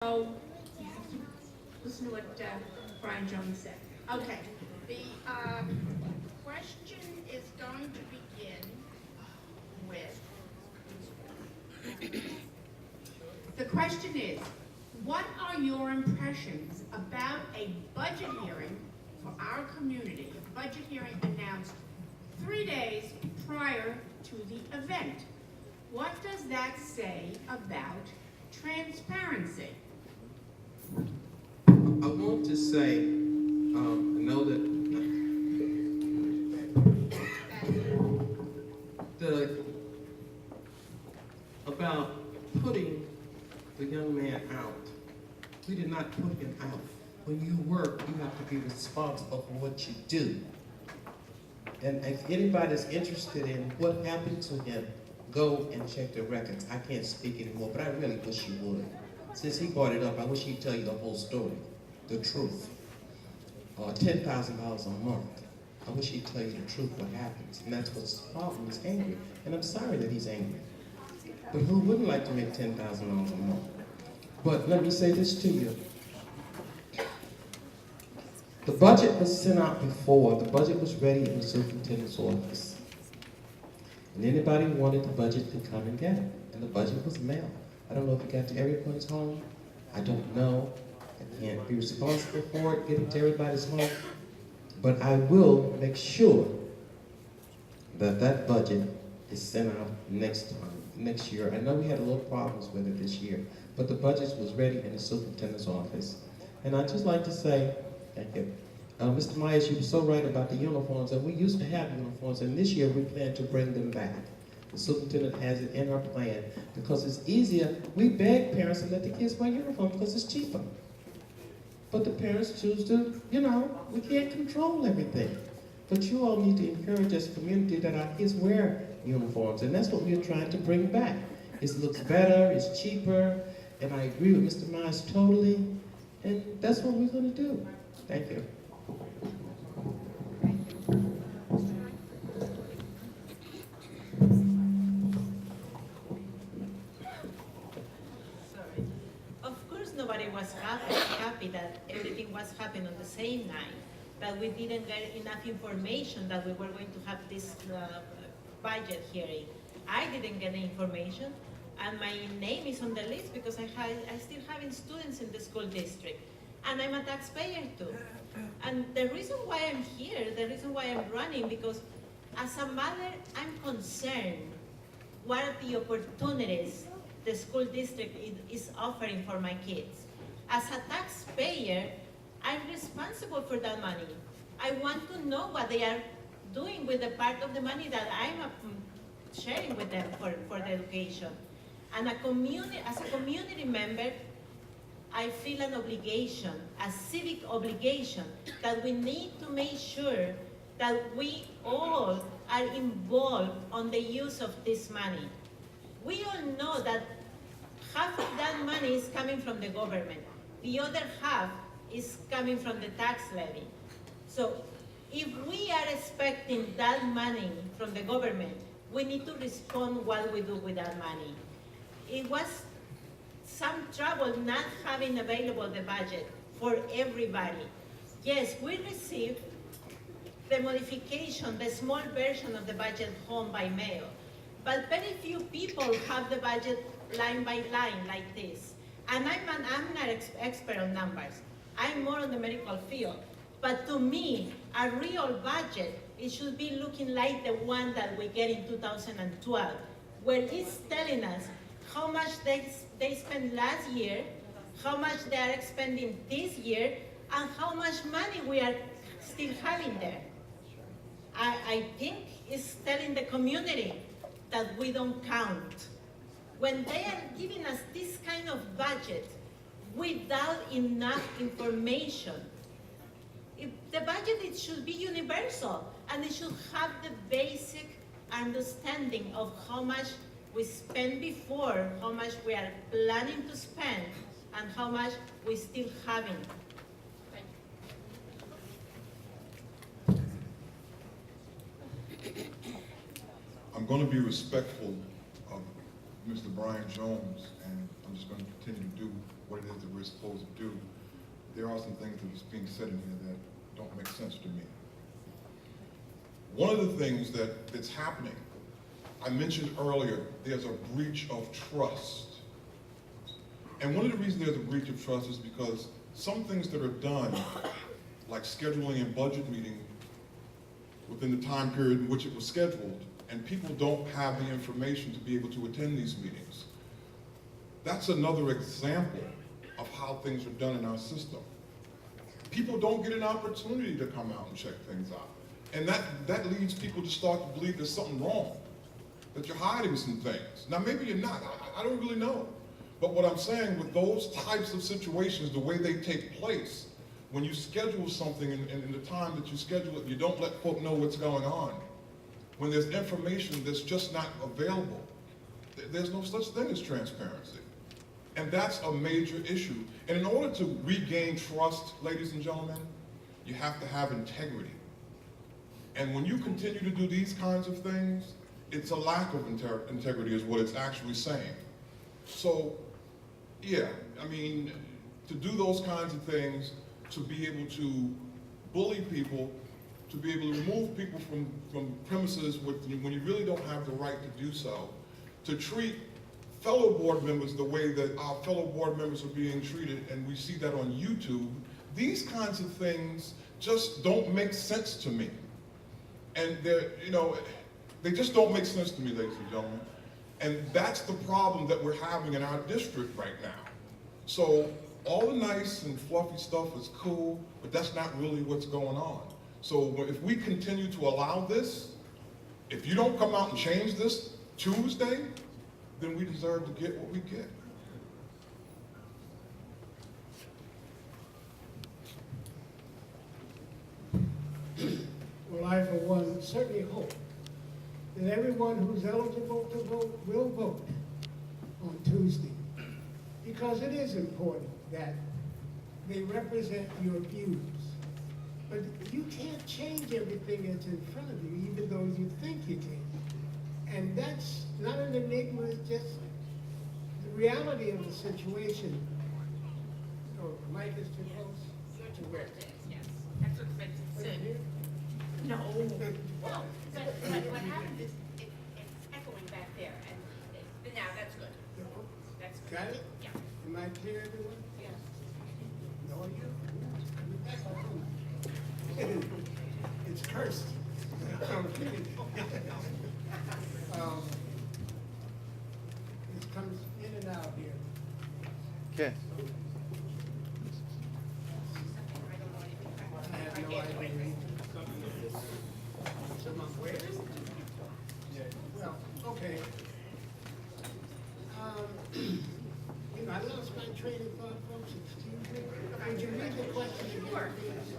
So, listen to what Brian Jones said. Okay, the question is going to begin with, the question is, what are your impressions about a budget hearing for our community, a budget hearing announced 3 days prior to the event? What does that say about transparency? I want to say, know that about putting the young man out. We did not put him out. When you work, you have to be responsible for what you do. And if anybody's interested in what happened to him, go and check the records. I can't speak anymore, but I really wish you would. Since he brought it up, I wish he'd tell you the whole story, the truth. $10,000 a month. I wish he'd tell you the truth, what happens. And that's what's the problem, he's angry. And I'm sorry that he's angry. But who wouldn't like to make $10,000 a month? But let me say this to you. The budget was sent out before. The budget was ready in the superintendent's office. And anybody who wanted the budget could come and get it. And the budget was mailed. I don't know if it got to everyone's home. I don't know. I can't be responsible for it, getting to everybody's home. But I will make sure that that budget is sent out next year. I know we had a little problems with it this year, but the budget was ready in the superintendent's office. And I'd just like to say, thank you. Mr. Myers, you were so right about the uniforms, and we used to have uniforms, and this year we plan to bring them back. The superintendent has it in our plan because it's easier. We beg parents to let the kids wear uniforms because it's cheaper. But the parents choose to, we can't control everything. But you all need to encourage as a community that our kids wear uniforms, and that's what we're trying to bring back. It looks better, it's cheaper, and I agree with Mr. Myers totally, and that's what we're going to do. Thank you. Nobody was happy that everything was happening on the same night, that we didn't get enough information that we were going to have this budget hearing. I didn't get the information, and my name is on the list because I still having students in the school district, and I'm a taxpayer too. And the reason why I'm here, the reason why I'm running, because as a mother, I'm concerned what are the opportunities the school district is offering for my kids. As a taxpayer, I'm responsible for that money. I want to know what they are doing with the part of the money that I'm sharing with them for the education. And as a community member, I feel an obligation, a civic obligation, that we need to make sure that we all are involved on the use of this money. We all know that half of that money is coming from the government. The other half is coming from the tax levy. So if we are expecting that money from the government, we need to respond what we do with that money. It was some trouble not having available the budget for everybody. Yes, we received the modification, the small version of the budget home by mail. But very few people have the budget line by line like this. And I'm not expert on numbers. I'm more on the medical field. But to me, a real budget, it should be looking like the one that we get in 2012, where it's telling us how much they spent last year, how much they are expending this year, and how much money we are still having there. I think it's telling the community that we don't count. When they are giving us this kind of budget without enough information, the budget, it should be universal, and it should have the basic understanding of how much we spent before, how much we are planning to spend, and how much we still haven't. I'm going to be respectful of Mr. Brian Jones, and I'm just going to continue to do what it is that we're supposed to do, there are some things that's being said in here that don't make sense to me. One of the things that's happening, I mentioned earlier, there's a breach of trust. And one of the reasons there's a breach of trust is because some things that are done, like scheduling a budget meeting within the time period in which it was scheduled, and people don't have the information to be able to attend these meetings. That's another example of how things are done in our system. People don't get an opportunity to come out and check things out. And that leads people to start to believe there's something wrong, that you're hiding some things. Now maybe you're not, I don't really know. But what I'm saying with those types of situations, the way they take place, when you schedule something and in the time that you schedule it, you don't let folk know what's going on. When there's information that's just not available, there's no such thing as transparency. And that's a major issue. And in order to regain trust, ladies and gentlemen, you have to have integrity. And when you continue to do these kinds of things, it's a lack of integrity is what it's actually saying. So, yeah, I mean, to do those kinds of things, to be able to bully people, to be able to remove people from premises when you really don't have the right to do so, to treat fellow board members the way that our fellow board members are being treated, and we see that on YouTube, these kinds of things just don't make sense to me. And they just don't make sense to me, ladies and gentlemen. And that's the problem that we're having in our district right now. So all the nice and fluffy stuff is cool, but that's not really what's going on. So if we continue to allow this, if you don't come out and change this Tuesday, then we deserve to get what we get. Well, I, for one, certainly hope that everyone who's eligible to vote will vote on Tuesday, because it is important that they represent your views. But you can't change everything that's in front of you, even though you think you can. And that's not an enigma, it's just the reality of the situation. Oh, the mic is too close? To where? Yes, that's what makes it Right soon. here? No. Well, but what happens is it's echoing back there, but now that's good. That's good. Got it? Yeah. Am I clear, everyone? Yeah. No, you? It's cursed. It comes in and out here. Okay. I have no idea. Someone, where is it? Well, okay. I lost my train of thought, folks, excuse me. Would you read the question again? Sure. please?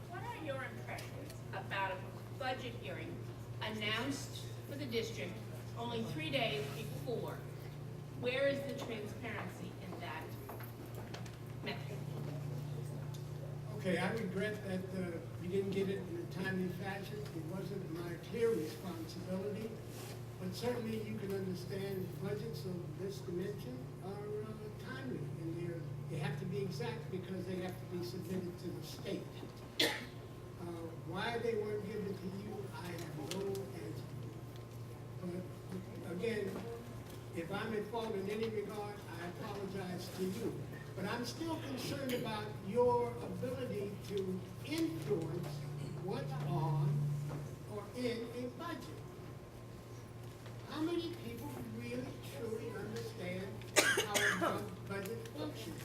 What are your impressions about a budget hearing announced for the district only 3 days before? Where is the transparency in that method? Okay, I regret that we didn't get it in a timely fashion. It wasn't my clear responsibility. But certainly you can understand budgets of this dimension are timely, and they have to be exact because they have to be submitted to the state. Why they weren't given to you, I have no answer. But again, if I'm at fault in any regard, I apologize to you. But I'm still concerned about your ability to influence what's on or in a budget. How many people really, truly understand how a budget functions?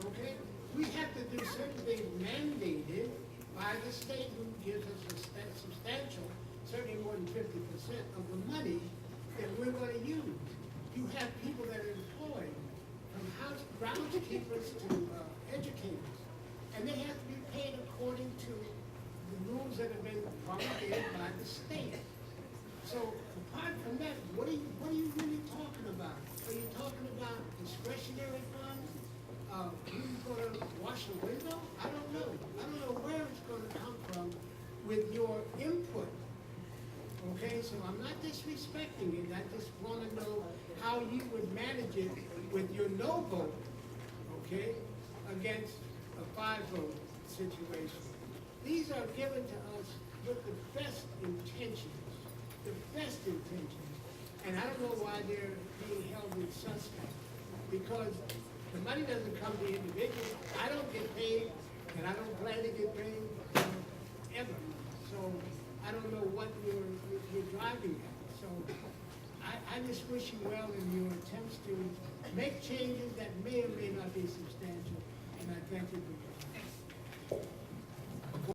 Okay? We have to do certain things mandated by the state, who gives us a substantial, certainly more than 50% of the money that we're going to use. You have people that are employed, from groundskeepers to educators, and they have to be paid according to the rules that have been promulgated by the state. So apart from that, what are you really talking about? Are you talking about discretionary funds? Who's going to wash the window? I don't know. I don't know where it's going to come from with your input. Okay, so I'm not disrespecting it, I just wanna know how you would manage it with your no vote, okay, against a 5 vote situation. These are given to us with the best intentions, and I don't know why they're being held in suspect, because the money doesn't come to individuals. I don't get paid, and I don't plan to get paid, ever. So I don't know what you're driving at. So I just wish you well in your attempts to make changes that may or may not be substantial, and I thank you for your time.